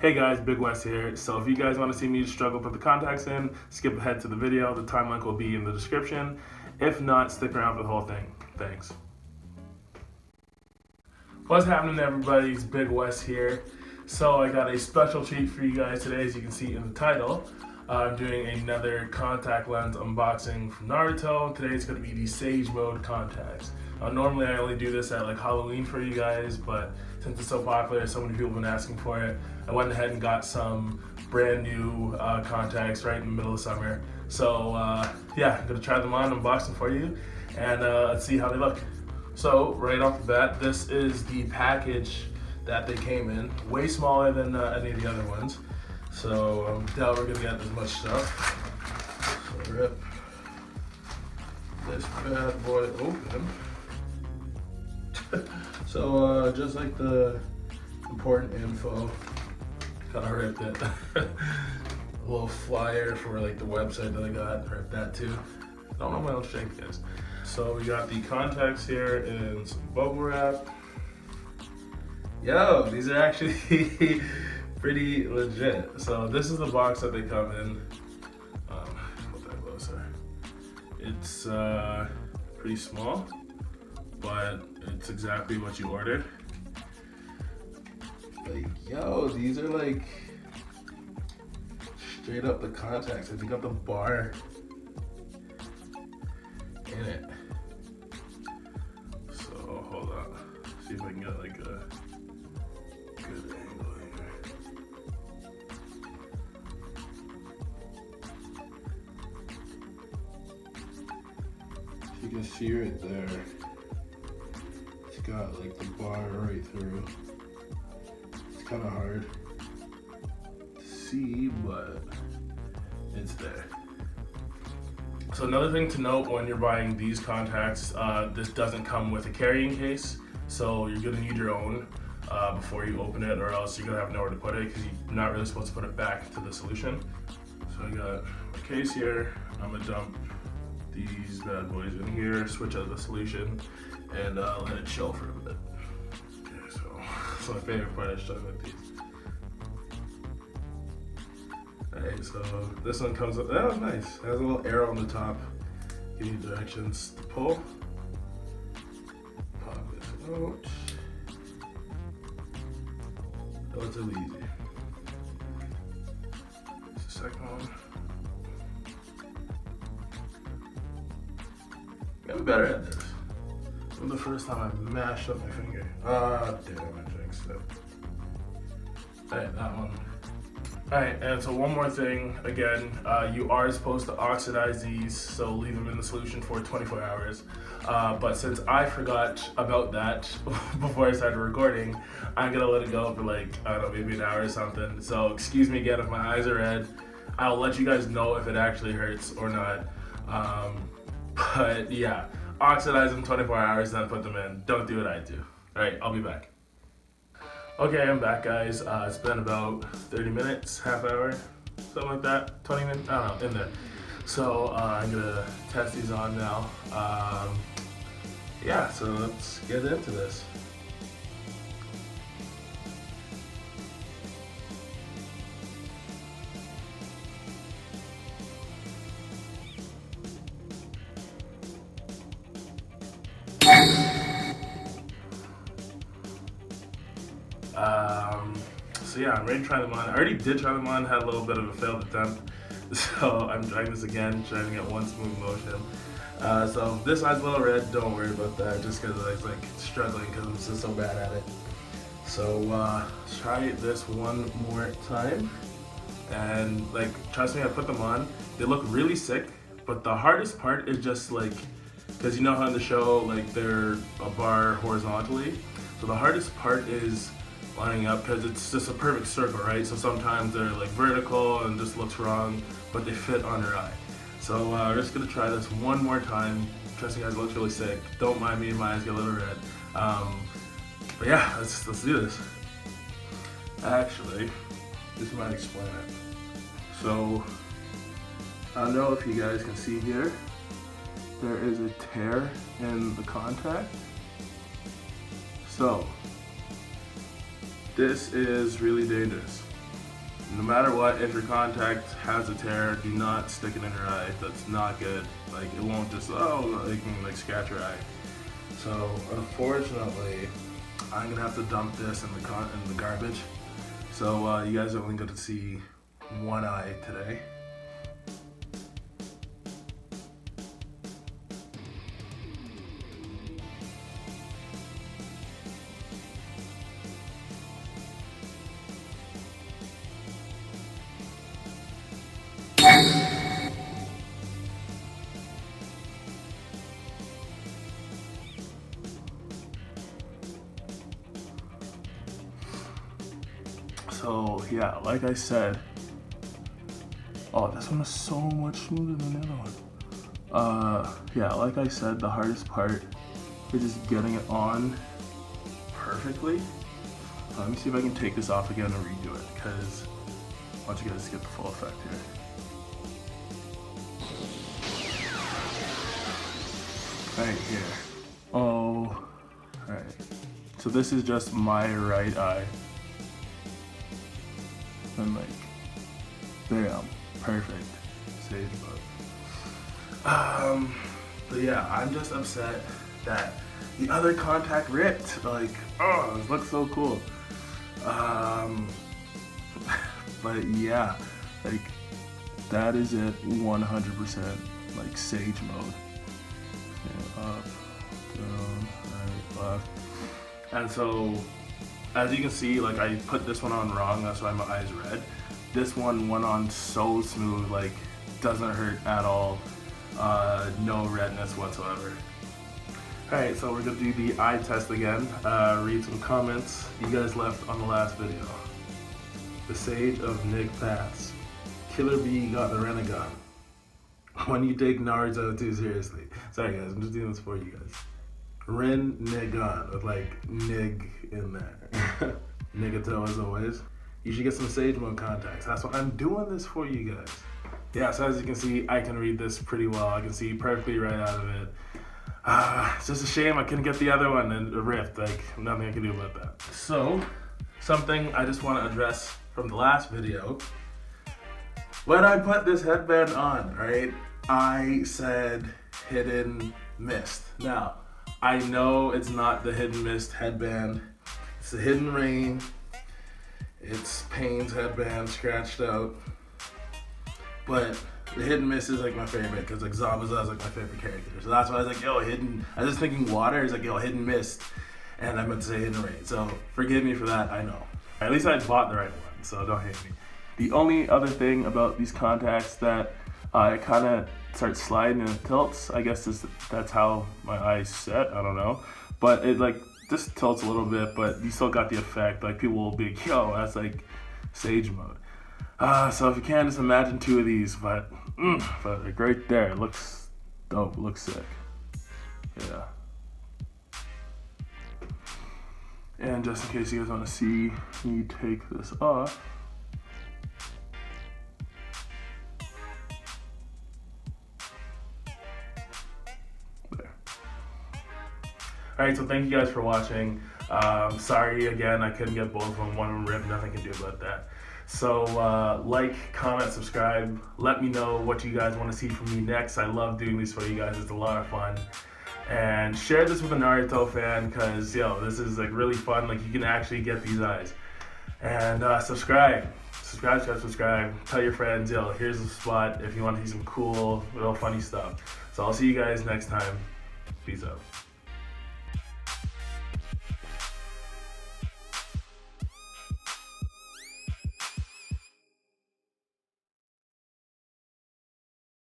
Hey guys, Big West here. So if you guys want to see me struggle to put the contacts in, skip ahead to the video. The time link will be in the description. If not, stick around for the whole thing. Thanks. What's happening, everybody? It's Big West here. So I got a special treat for you guys today, as you can see in the title. I'm doing another contact lens unboxing from Naruto. Today it's going to be the Sage Mode contacts. Normally I only do this at like Halloween for you guys, but since it's so popular, so many people have been asking for it, I went ahead and got some brand new contacts right in the middle of summer. So yeah, I'm going to try them on, unbox them for you, and let's see how they look. So right off the bat, this is the package that they came in, way smaller than any of the other ones. So I doubt we're gonna get as much stuff. So rip this bad boy open. So just like the important info, kind of ripped it. A little flyer for like the website that I got, ripped that too. I don't know my own strength is. So we got the contacts here in some bubble wrap. Yo, these are actually pretty legit. So this is the box that they come in. Put that closer. It's pretty small, but it's exactly what you ordered. Like, yo, these are like straight up the contacts. And they got the bar in it. So hold on. See if I can get like a good angle here. You can see right there, it's got like the bar right through. It's kind of hard to see, but it's there. So another thing to note when you're buying these contacts, this doesn't come with a carrying case, so you're gonna need your own before you open it, or else you're gonna have nowhere to put it because you're not really supposed to put it back into the solution. So I got my case here. I'm gonna dump these bad boys in here, switch out the solution, and let it chill for a bit. Okay, so that's my favorite part of showing with these. Alright, so this one comes up, that was nice. It has a little arrow on the top, giving you directions to pull. Pop this out. Relatively easy. Here's the second one. Gotta be better at this. This was the first time I mashed up my finger. Damn, I jinxed it. Alright, that one. Alright, and so one more thing, again, you are supposed to oxidize these, so leave them in the solution for 24 hours. But since I forgot about that before I started recording, I'm gonna let it go for like, I don't know, maybe an hour or something. So excuse me again if my eyes are red. I'll let you guys know if it actually hurts or not. But yeah, oxidize them 24 hours, then put them in. Don't do what I do. Alright, I'll be back. Okay, I'm back, guys. It's been about 30 minutes, half hour, something like that, 20 minutes, I don't know, in there. So I'm gonna test these on now. Yeah, so let's get into this. So yeah, I'm ready to try them on. I already did try them on, had a little bit of a failed attempt. So I'm trying this again, trying to get one smooth motion. So this side's a little red, don't worry about that, just because I was like struggling because I'm just so bad at it. So let's try this one more time. And like, trust me, I put them on. They look really sick, but the hardest part is just like, because you know how in the show, like they're a bar horizontally. So the hardest part is lining up because it's just a perfect circle, right? So sometimes they're like vertical and just looks wrong, but they fit on your eye. So we're just gonna try this one more time. Trust me guys, it looks really sick. Don't mind me, my eyes get a little red. But yeah, let's do this. Actually, this might explain it. So I don't know if you guys can see here, there is a tear in the contact. So this is really dangerous. no matter what, if your contact has a tear, do not stick it in your eye. That's not good. Like, it won't just, it can like scratch your eye. So unfortunately, I'm gonna have to dump this in the garbage. So you guys are only going to see one eye today. So yeah, like I said, this one is so much smoother than the other one. Yeah, like I said, the hardest part is just getting it on perfectly. Let me see if I can take this off again and redo it, because I want you guys to get the full effect here. Right here. Oh, alright. So this is just my right eye. And like, bam, perfect. Sage mode. But yeah, I'm just upset that the other contact ripped. Like, it looks so cool. But yeah, like, that is it 100%, like Sage mode. Okay, up, down, right, left. And so, as you can see, like, I put this one on wrong, that's why my eye's red. This one went on so smooth, like, doesn't hurt at all. No redness whatsoever. Alright, so we're gonna do the eye test again. Read some comments you guys left on the last video. The Sage of Nig Pass. Killer Bee got the Renegon. When you take Naruto too seriously. Sorry guys, I'm just doing this for you guys. Renegon with like Nig in there. Nigato as always. You should get some Sage Mode contacts. That's what I'm doing this for you guys. Yeah, so as you can see, I can read this pretty well. I can see perfectly right out of it. It's just a shame I couldn't get the other one and it ripped. Like, nothing I can do about that. So, something I just want to address from the last video. When I put this headband on, right, I said hidden mist. Now, I know it's not the hidden mist headband. It's the hidden rain. It's Pain's headband scratched out. But the hidden mist is like my favorite because like Zabuza is like my favorite character. So that's why I was like, yo, hidden. I was just thinking water is like, yo, hidden mist. And I meant to say hidden rain. So forgive me for that, I know. At least I bought the right one, so don't hate me. The only other thing about these contacts that it kind of starts sliding and it tilts. I guess that's how my eyes set, I don't know. But it like just tilts a little bit, but you still got the effect. Like people will be like, yo, that's like Sage mode. So if you can, just imagine two of these, but like right there, it looks dope, it looks sick. Yeah. And just in case you guys want to see me take this off. There. Alright, so thank you guys for watching. Sorry again, I couldn't get both of them. One of them ripped, nothing I can do about that. So like, comment, subscribe. Let me know what you guys want to see from me next. I love doing these for you guys. It's a lot of fun. And share this with a Naruto fan because, yo, this is like really fun. Like you can actually get these eyes. And subscribe. Subscribe. Tell your friends, yo, here's the spot if you want to see some cool, real funny stuff. So I'll see you guys next time. Peace out.